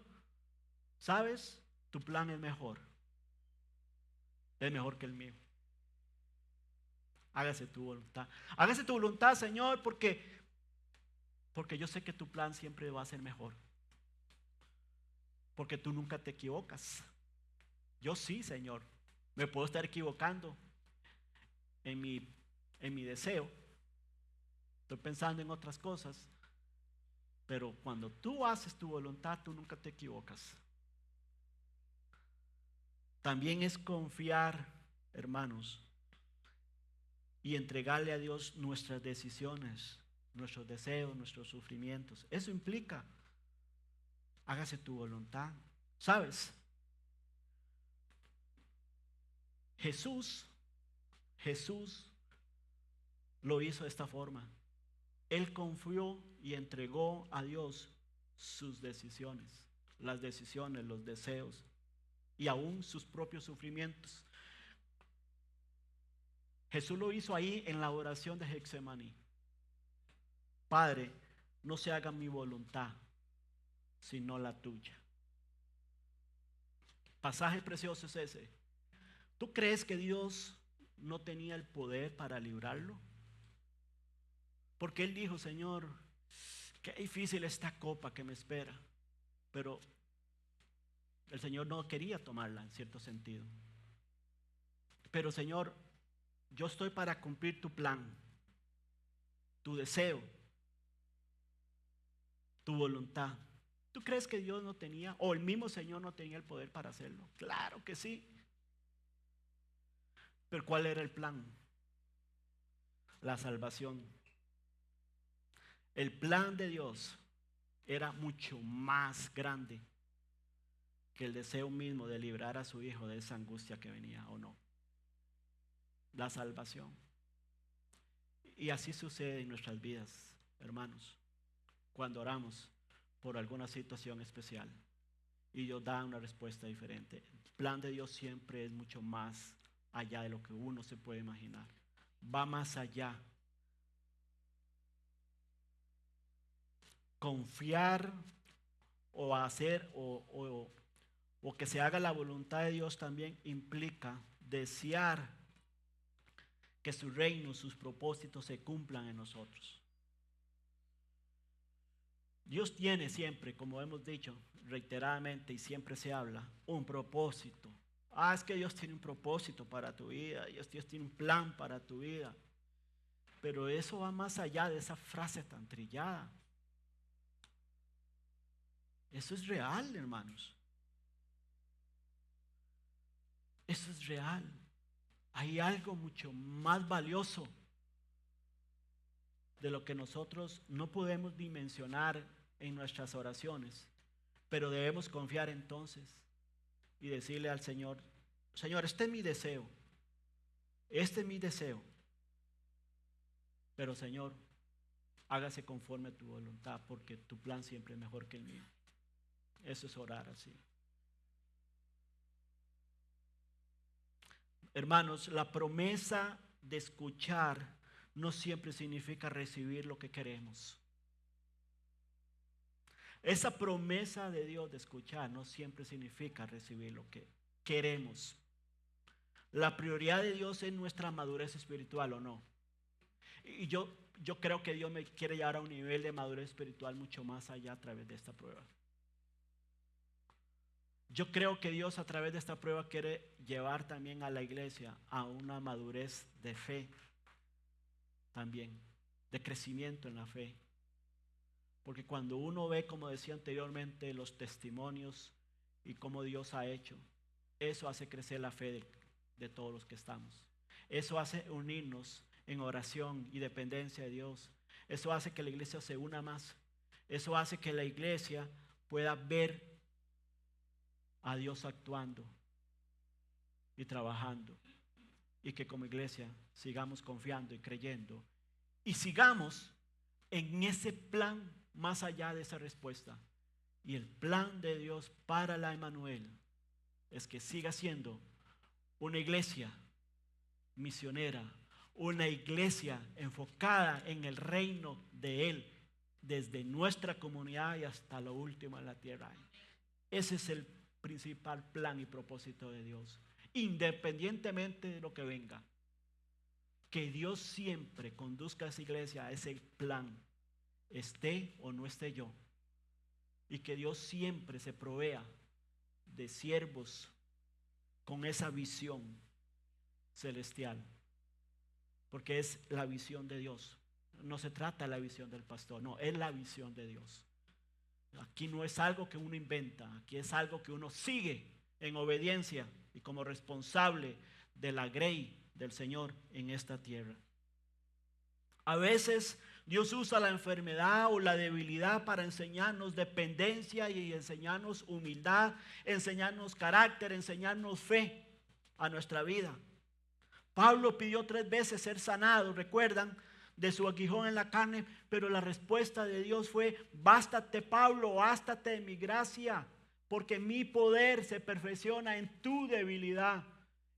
¿sabes? Tu plan es mejor que el mío. Hágase tu voluntad. Hágase tu voluntad, Señor, porque yo sé que tu plan siempre va a ser mejor. Porque tú nunca te equivocas. Yo sí, Señor. Me puedo estar equivocando en mi deseo. Estoy pensando en otras cosas. Pero cuando tú haces tu voluntad, tú nunca te equivocas. También es confiar, hermanos, y entregarle a Dios nuestras decisiones, nuestros deseos, nuestros sufrimientos. Eso implica hágase tu voluntad. ¿Sabes? Jesús lo hizo de esta forma. Él confió y entregó a Dios sus decisiones, las decisiones, los deseos y aún sus propios sufrimientos. Jesús lo hizo ahí en la oración de Getsemaní. Padre, no se haga mi voluntad, sino la tuya. Pasaje precioso es ese. ¿Tú crees que Dios no tenía el poder para librarlo? Porque Él dijo: Señor, qué difícil esta copa que me espera. Pero el Señor no quería tomarla en cierto sentido. Pero Señor, yo estoy para cumplir tu plan, tu deseo, tu voluntad. ¿Tú crees que Dios no tenía, o el mismo Señor no tenía el poder para hacerlo? Claro que sí. Pero ¿cuál era el plan? La salvación. El plan de Dios era mucho más grande que el deseo mismo de librar a su hijo de esa angustia que venía, ¿o no? La salvación. Y así sucede en nuestras vidas, hermanos, cuando oramos por alguna situación especial y Dios da una respuesta diferente. El plan de Dios siempre es mucho más allá de lo que uno se puede imaginar. Va más allá. Confiar o hacer o que se haga la voluntad de Dios también implica desear que su reino, sus propósitos se cumplan en nosotros. Dios tiene siempre, como hemos dicho reiteradamente y siempre se habla, un propósito. Es que Dios tiene un propósito para tu vida, Dios tiene un plan para tu vida. Pero eso va más allá de esa frase tan trillada. Eso es real, hermanos. Eso es real. Hay algo mucho más valioso de lo que nosotros no podemos dimensionar en nuestras oraciones. Pero debemos confiar entonces y decirle al Señor: Señor, este es mi deseo. Este es mi deseo. Pero Señor, hágase conforme a tu voluntad, porque tu plan siempre es mejor que el mío. Eso es orar así. Hermanos, la promesa de escuchar no siempre significa recibir lo que queremos. Esa promesa de Dios de escuchar no siempre significa recibir lo que queremos. La prioridad de Dios es nuestra madurez espiritual, ¿o no? Y yo creo que Dios me quiere llevar a un nivel de madurez espiritual mucho más allá a través de esta prueba. Yo creo que Dios a través de esta prueba quiere llevar también a la iglesia a una madurez de fe también, de crecimiento en la fe. Porque cuando uno ve, como decía anteriormente, los testimonios y cómo Dios ha hecho, eso hace crecer la fe de todos los que estamos. Eso hace unirnos en oración y dependencia de Dios. Eso hace que la iglesia se una más. Eso hace que la iglesia pueda ver a Dios actuando y trabajando, y que como iglesia sigamos confiando y creyendo y sigamos en ese plan más allá de esa respuesta. Y el plan de Dios para la Emmanuel es que siga siendo una iglesia misionera, una iglesia enfocada en el reino de Él, desde nuestra comunidad y hasta lo último en la tierra. Ese es el principal plan y propósito de Dios, independientemente de lo que venga. Que Dios siempre conduzca a esa iglesia a ese plan, esté o no esté yo, y que Dios siempre se provea de siervos con esa visión celestial, porque es la visión de Dios. No se trata de la visión del pastor, no, es la visión de Dios. Aquí no es algo que uno inventa, aquí es algo que uno sigue en obediencia y como responsable de la grey del Señor en esta tierra. A veces Dios usa la enfermedad o la debilidad para enseñarnos dependencia y enseñarnos humildad, enseñarnos carácter, enseñarnos fe a nuestra vida. Pablo pidió 3 veces ser sanado, ¿recuerdan? De su aguijón en la carne, pero la respuesta de Dios fue: bástate, Pablo, bástate de mi gracia, porque mi poder se perfecciona en tu debilidad.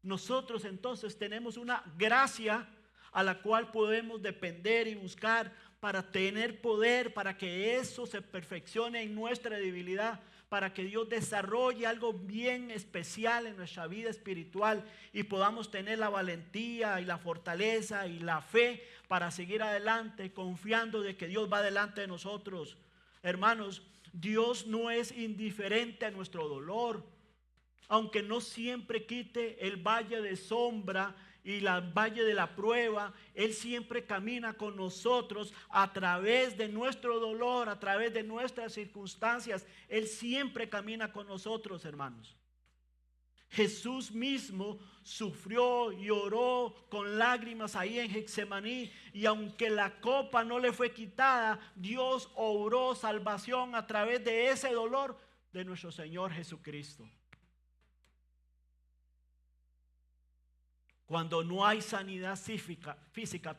Nosotros entonces tenemos una gracia a la cual podemos depender y buscar para tener poder, para que eso se perfeccione en nuestra debilidad, para que Dios desarrolle algo bien especial en nuestra vida espiritual y podamos tener la valentía y la fortaleza y la fe para seguir adelante, confiando de que Dios va delante de nosotros. Hermanos, Dios no es indiferente a nuestro dolor, aunque no siempre quite el valle de sombra y el valle de la prueba. Él siempre camina con nosotros a través de nuestro dolor, a través de nuestras circunstancias. Él siempre camina con nosotros, hermanos. Jesús mismo sufrió y oró con lágrimas ahí en Getsemaní, y aunque la copa no le fue quitada, Dios obró salvación a través de ese dolor de nuestro Señor Jesucristo. Cuando no hay sanidad física,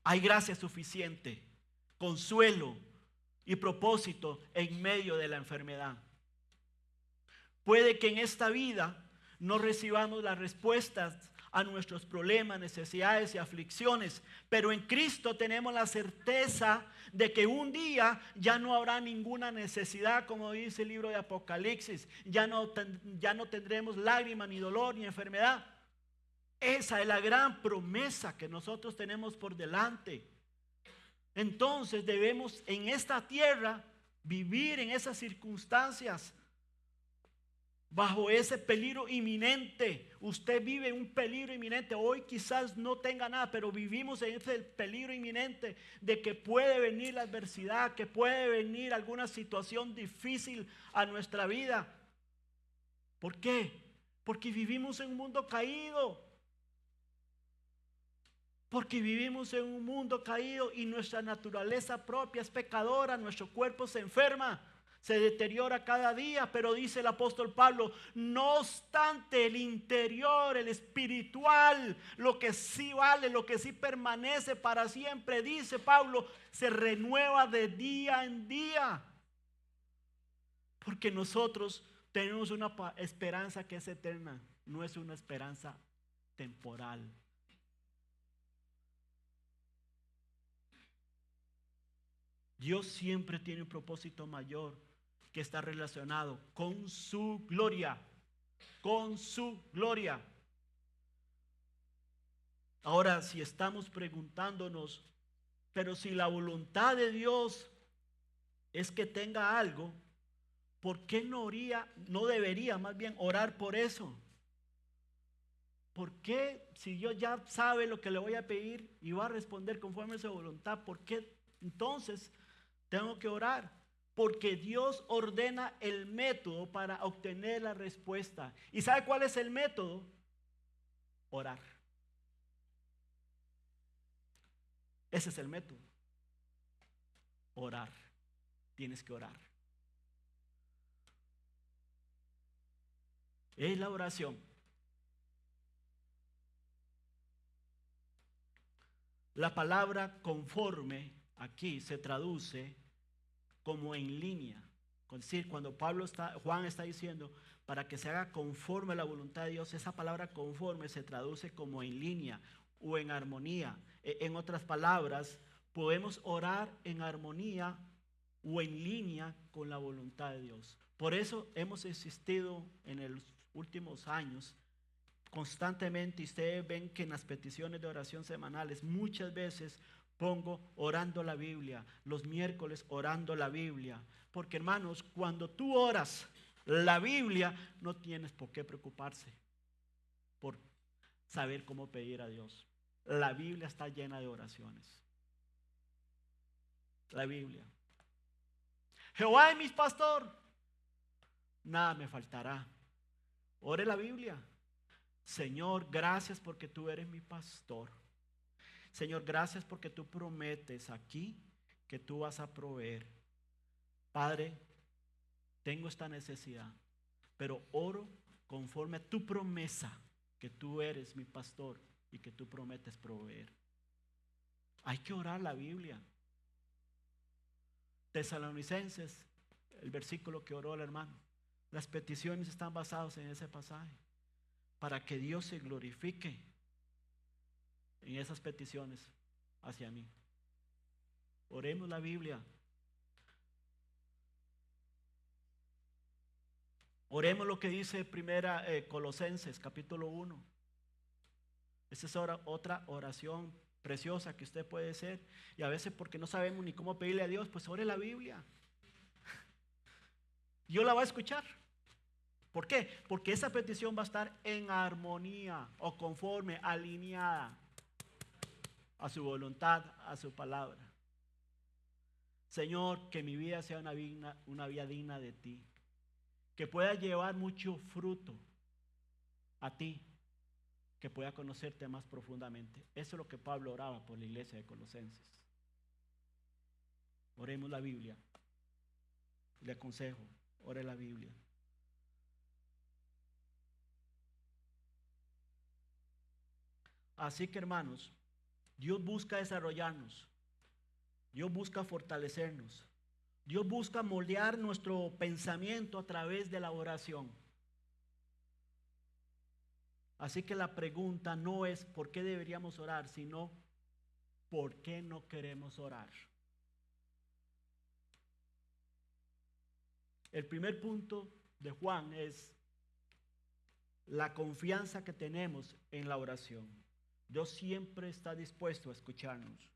hay gracia suficiente, consuelo y propósito en medio de la enfermedad. Puede que en esta vida no recibamos las respuestas a nuestros problemas, necesidades y aflicciones, pero en Cristo tenemos la certeza de que un día ya no habrá ninguna necesidad, como dice el libro de Apocalipsis. Ya no tendremos lágrimas, ni dolor, ni enfermedad. Esa es la gran promesa que nosotros tenemos por delante. Entonces debemos en esta tierra vivir en esas circunstancias, bajo ese peligro inminente. Usted vive un peligro inminente. Hoy quizás no tenga nada, pero vivimos en ese peligro inminente de que puede venir la adversidad, que puede venir alguna situación difícil a nuestra vida. ¿Por qué? Porque vivimos en un mundo caído. Porque vivimos en un mundo caído y nuestra naturaleza propia es pecadora, nuestro cuerpo se enferma, se deteriora cada día, pero dice el apóstol Pablo, no obstante el interior, el espiritual, lo que sí vale, lo que sí permanece para siempre, dice Pablo, se renueva de día en día. Porque nosotros tenemos una esperanza que es eterna, no es una esperanza temporal. Dios siempre tiene un propósito mayor que está relacionado con su gloria, con su gloria. Ahora, si estamos preguntándonos, pero si la voluntad de Dios es que tenga algo, ¿por qué no debería más bien orar por eso? ¿Por qué, si Dios ya sabe lo que le voy a pedir y va a responder conforme a su voluntad, por qué entonces tengo que orar? Porque Dios ordena el método para obtener la respuesta. ¿Y sabe cuál es el método? Orar. Ese es el método. Orar. Tienes que orar. Es la oración. La palabra conforme aquí se traduce como en línea. Es decir, cuando Juan está diciendo para que se haga conforme a la voluntad de Dios, esa palabra conforme se traduce como en línea o en armonía. En otras palabras, podemos orar en armonía o en línea con la voluntad de Dios. Por eso hemos insistido en los últimos años constantemente, y ustedes ven que en las peticiones de oración semanales muchas veces pongo orando la Biblia, los miércoles orando la Biblia, porque hermanos, cuando tú oras la Biblia, no tienes por qué preocuparse por saber cómo pedir a Dios. La Biblia está llena de oraciones. La Biblia. Jehová es mi pastor, nada me faltará. Ore la Biblia. Señor, gracias porque tú eres mi pastor. Señor, gracias porque tú prometes aquí que tú vas a proveer. Padre, tengo esta necesidad, pero oro conforme a tu promesa, que tú eres mi pastor y que tú prometes proveer. Hay que orar la Biblia. Tesalonicenses, el versículo que oró el hermano, las peticiones están basadas en ese pasaje, para que Dios se glorifique en esas peticiones hacia mí. Oremos la Biblia. Oremos lo que dice primera Colosenses capítulo 1. Esa es otra oración preciosa que usted puede hacer. Y a veces porque no sabemos ni cómo pedirle a Dios, pues ore la Biblia. Dios la va a escuchar. ¿Por qué? Porque esa petición va a estar en armonía o conforme, alineada a su voluntad, a su palabra. Señor, que mi vida sea una vida digna de ti, que pueda llevar mucho fruto, a ti, que pueda conocerte más profundamente. Eso es lo que Pablo oraba por la iglesia de Colosenses. Oremos la Biblia. Le aconsejo, ore la Biblia. Así que, hermanos, Dios busca desarrollarnos. Dios busca fortalecernos. Dios busca moldear nuestro pensamiento a través de la oración. Así que la pregunta no es por qué deberíamos orar, sino por qué no queremos orar. El primer punto de Juan es la confianza que tenemos en la oración. Dios siempre está dispuesto a escucharnos.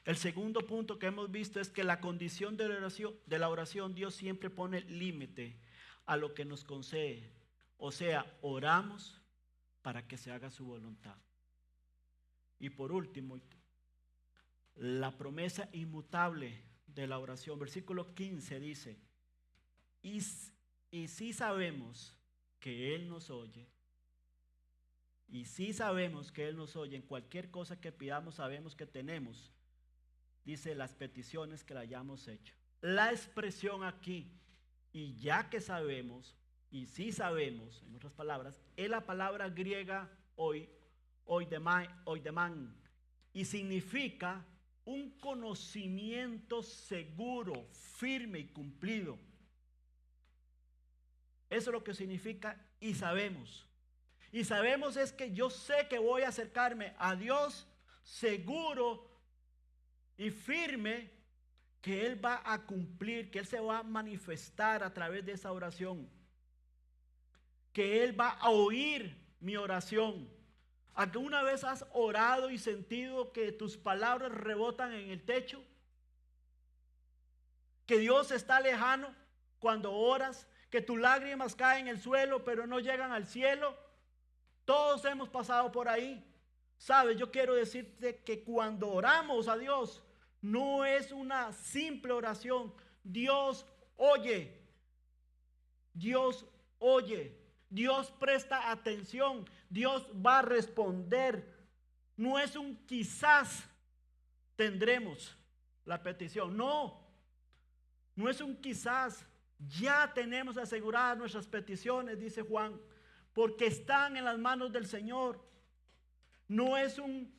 El segundo punto que hemos visto es que la condición de la oración, Dios siempre pone límite a lo que nos concede. O sea, oramos para que se haga su voluntad. Y por último, la promesa inmutable de la oración. Versículo 15 dice, y si sabemos que Él nos oye, y si sabemos que Él nos oye, en cualquier cosa que pidamos sabemos que tenemos, dice, las peticiones que le hayamos hecho. La expresión aquí, y ya que sabemos, y si sabemos, en otras palabras, es la palabra griega oidemán, y significa un conocimiento seguro, firme y cumplido. Eso es lo que significa y sabemos. Y sabemos es que yo sé que voy a acercarme a Dios seguro y firme, que Él va a cumplir, que Él se va a manifestar a través de esa oración, que Él va a oír mi oración. ¿Alguna vez has orado y sentido que tus palabras rebotan en el techo? Que Dios está lejano cuando oras, que tus lágrimas caen en el suelo pero no llegan al cielo. Todos hemos pasado por ahí. ¿Sabes? Yo quiero decirte que cuando oramos a Dios, no es una simple oración. Dios oye. Dios oye. Dios presta atención. Dios va a responder. No es un quizás tendremos la petición. No. No es un quizás. Ya tenemos aseguradas nuestras peticiones, dice Juan, porque están en las manos del Señor. No es un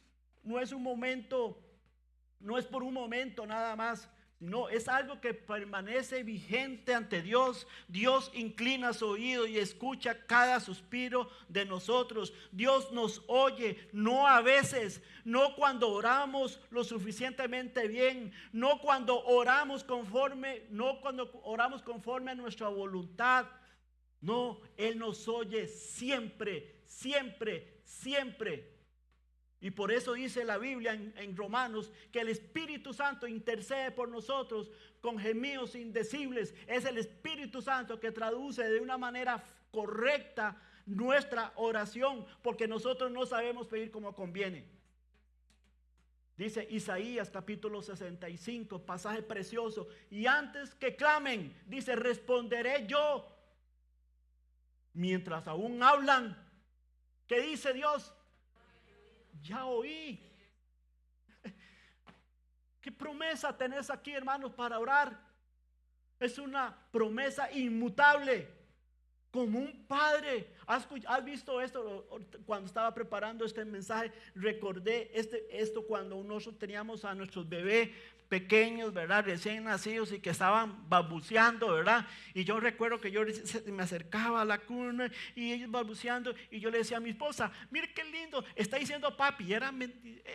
momento, no es por un momento nada más, sino es algo que permanece vigente ante Dios. Dios inclina su oído y escucha cada suspiro de nosotros. Dios nos oye, no a veces, no cuando oramos lo suficientemente bien, no cuando oramos conforme a nuestra voluntad. No, Él nos oye siempre, siempre, siempre. Y por eso dice la Biblia en Romanos que el Espíritu Santo intercede por nosotros con gemidos indecibles. Es el Espíritu Santo que traduce de una manera correcta nuestra oración, porque nosotros no sabemos pedir como conviene. Dice Isaías capítulo 65, pasaje precioso. Y antes que clamen, dice, responderé yo. Mientras aún hablan, ¿qué dice Dios? Ya oí. ¿Qué promesa tenés aquí, hermanos, para orar? Es una promesa inmutable, como un padre. ¿Has visto esto? Cuando estaba preparando este mensaje, recordé esto cuando nosotros teníamos a nuestros bebés pequeños, ¿verdad? Recién nacidos y que estaban balbuceando, ¿verdad? Y yo recuerdo que yo me acercaba a la cuna y ellos balbuceando y yo le decía a mi esposa, mire qué lindo, está diciendo papi.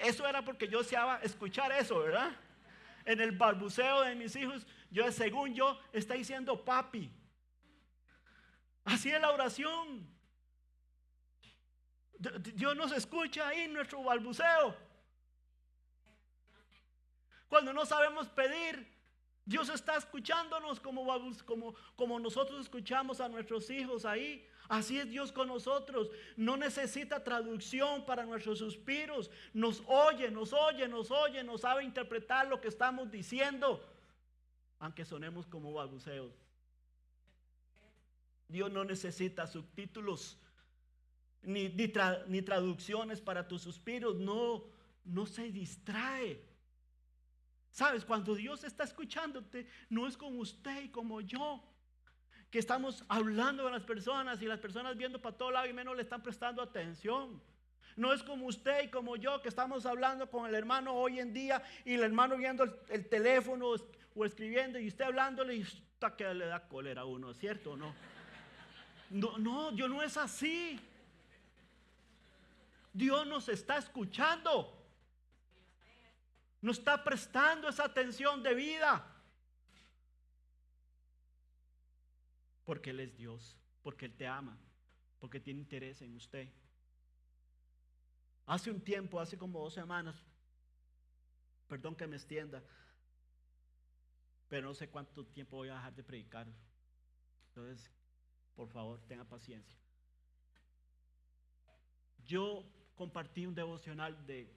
Eso era porque yo deseaba escuchar eso, ¿verdad? En el balbuceo de mis hijos, según yo, está diciendo papi. Así es la oración. Dios nos escucha ahí en nuestro balbuceo. Cuando no sabemos pedir, Dios está escuchándonos como nosotros escuchamos a nuestros hijos ahí. Así es Dios con nosotros. No necesita traducción para nuestros suspiros. Nos oye, nos sabe interpretar lo que estamos diciendo, aunque sonemos como balbuceos. Dios no necesita subtítulos. ni traducciones para tus suspiros. No, no se distrae. Sabes, cuando Dios está escuchándote, no es como usted y como yo, que estamos hablando con las personas y las personas viendo para todo lado y menos le están prestando atención. No es como usted y como yo, que estamos hablando con el hermano hoy en día y el hermano viendo el teléfono o escribiendo y usted hablándole y hasta que le da cólera a uno, ¿cierto o no? No, no, Dios no es así. Dios nos está escuchando. Nos está prestando esa atención de vida. Porque Él es Dios, porque Él te ama, porque tiene interés en usted. Hace un tiempo, hace como 2 semanas, perdón que me extienda, pero no sé cuánto tiempo voy a dejar de predicar. Entonces, por favor, tenga paciencia. Yo compartí un devocional de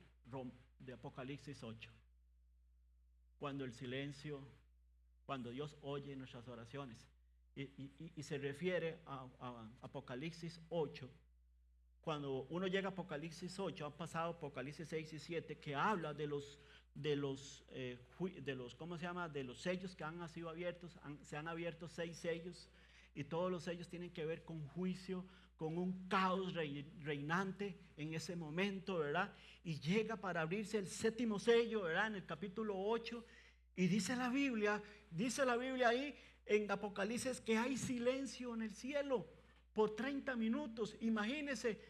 Apocalipsis 8. Cuando el silencio, cuando Dios oye nuestras oraciones. Y se refiere a Apocalipsis 8. Cuando uno llega a Apocalipsis 8, han pasado Apocalipsis 6 y 7, que habla de los ¿cómo se llama? De los sellos que han sido abiertos. Se han abierto 6 sellos y todos los sellos tienen que ver con juicio, con un caos reinante en ese momento, ¿verdad? Y llega para abrirse el 7º sello, ¿verdad? En el capítulo 8, y dice la Biblia ahí en Apocalipsis que hay silencio en el cielo por 30 minutos. Imagínense,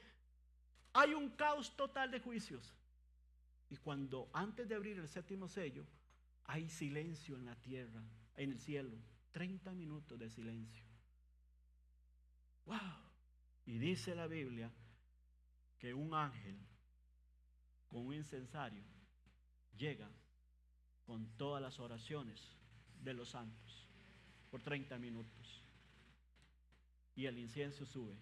hay un caos total de juicios. Y cuando antes de abrir el 7º sello, hay silencio en la tierra, en el cielo. 30 minutos de silencio. ¡Wow! Y dice la Biblia que un ángel con un incensario llega con todas las oraciones de los santos por 30 minutos. Y el incienso sube.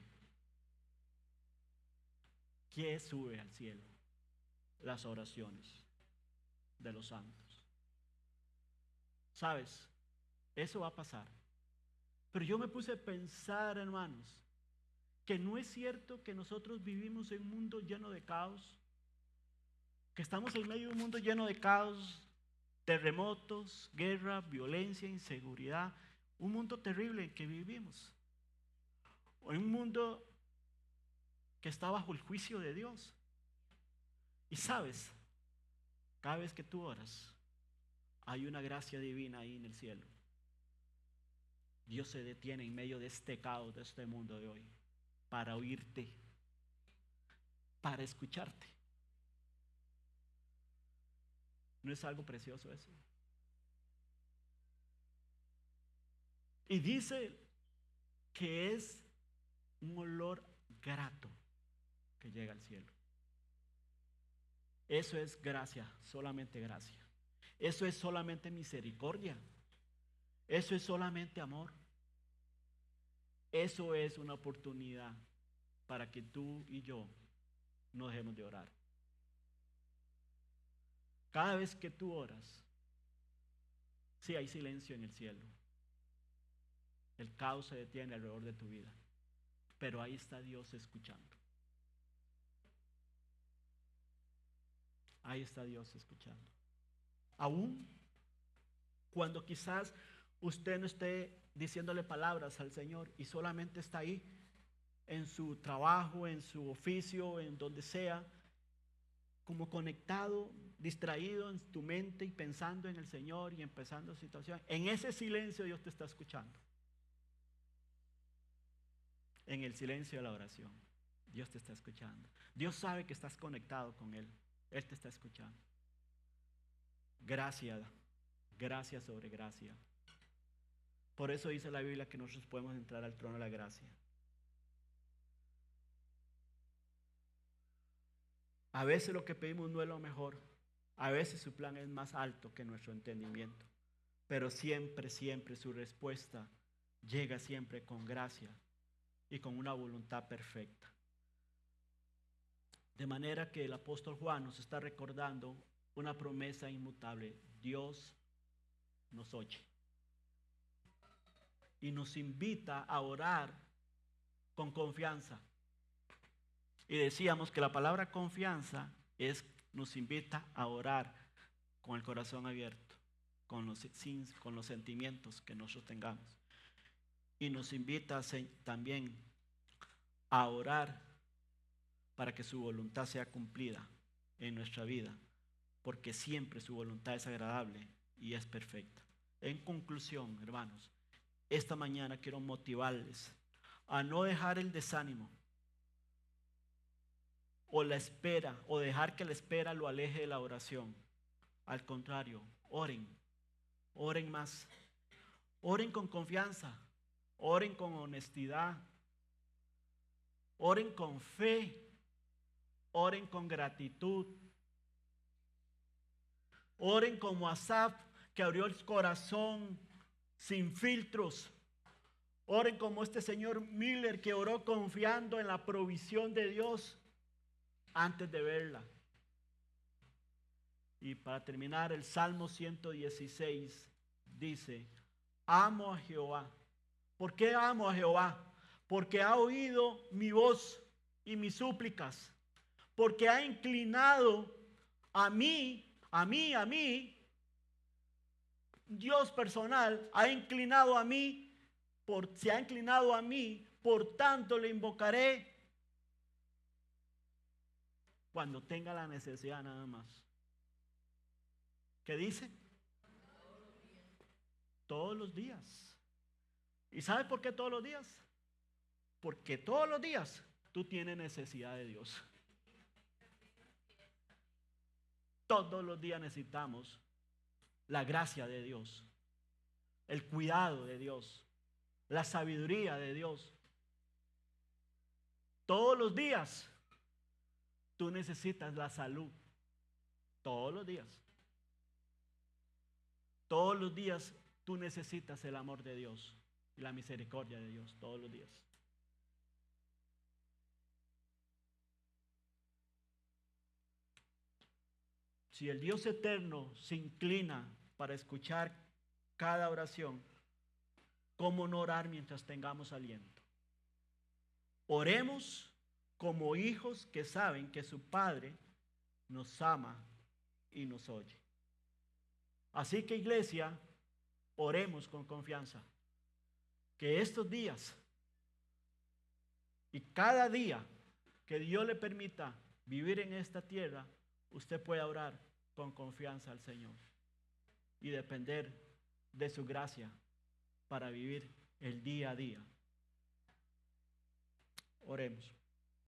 ¿Qué sube al cielo? Las oraciones de los santos. ¿Sabes? Eso va a pasar. Pero yo me puse a pensar, hermanos, que no es cierto que nosotros vivimos en un mundo lleno de caos, que estamos en medio de un mundo lleno de caos, terremotos, guerra, violencia, inseguridad, un mundo terrible en que vivimos, en un mundo que está bajo el juicio de Dios. Y sabes, cada vez que tú oras, hay una gracia divina ahí en el cielo. Dios se detiene en medio de este caos, de este mundo de hoy, para oírte, para escucharte. ¿No es algo precioso eso? Y dice que es un olor grato que llega al cielo. Eso es gracia, solamente gracia. Eso es solamente misericordia. Eso es solamente amor. Eso es una oportunidad para que tú y yo no dejemos de orar. Cada vez que tú oras, sí hay silencio en el cielo. El caos se detiene alrededor de tu vida. Pero ahí está Dios escuchando. Ahí está Dios escuchando. Aún cuando quizás usted no esté diciéndole palabras al Señor y solamente está ahí en su trabajo, en su oficio, en donde sea, como conectado, distraído en tu mente y pensando en el Señor y empezando situación. En ese silencio Dios te está escuchando. En el silencio de la oración, Dios te está escuchando. Dios sabe que estás conectado con Él. Él te está escuchando. Gracia, gracia sobre gracia. Por eso dice la Biblia que nosotros podemos entrar al trono de la gracia. A veces lo que pedimos no es lo mejor. A veces su plan es más alto que nuestro entendimiento. Pero siempre, siempre su respuesta llega siempre con gracia y con una voluntad perfecta. De manera que el apóstol Juan nos está recordando una promesa inmutable. Dios nos oye y nos invita a orar con confianza. Y decíamos que la palabra confianza nos invita a orar con el corazón abierto, con los sentimientos que nosotros tengamos. Y nos invita también a orar para que su voluntad sea cumplida en nuestra vida, porque siempre su voluntad es agradable y es perfecta. En conclusión, hermanos, esta mañana quiero motivarles a no dejar el desánimo o la espera, o dejar que la espera lo aleje de la oración. Al contrario, oren más, oren con confianza, oren con honestidad, oren con fe, oren con gratitud, oren como Asaf, que abrió el corazón sin filtros. Oren como este señor Miller, que oró confiando en la provisión de Dios antes de verla. Y para terminar, el Salmo 116 dice: amo a Jehová. ¿Por qué amo a Jehová? Porque ha oído mi voz y mis súplicas. Porque ha inclinado a mí, Dios personal, ha inclinado a mí, se ha inclinado a mí, por tanto le invocaré cuando tenga la necesidad nada más. ¿Qué dice? Todos los días. ¿Y sabes por qué todos los días? Porque todos los días tú tienes necesidad de Dios. Todos los días necesitamos la gracia de Dios, el cuidado de Dios, la sabiduría de Dios. Todos los días tú necesitas la salud. Todos los días. Todos los días tú necesitas el amor de Dios y la misericordia de Dios. Todos los días. Si el Dios eterno se inclina para escuchar cada oración, ¿cómo no orar mientras tengamos aliento? Oremos como hijos que saben que su Padre nos ama y nos oye. Así que, iglesia, oremos con confianza. Que estos días y cada día que Dios le permita vivir en esta tierra, usted pueda orar con confianza al Señor y depender de su gracia para vivir el día a día. Oremos.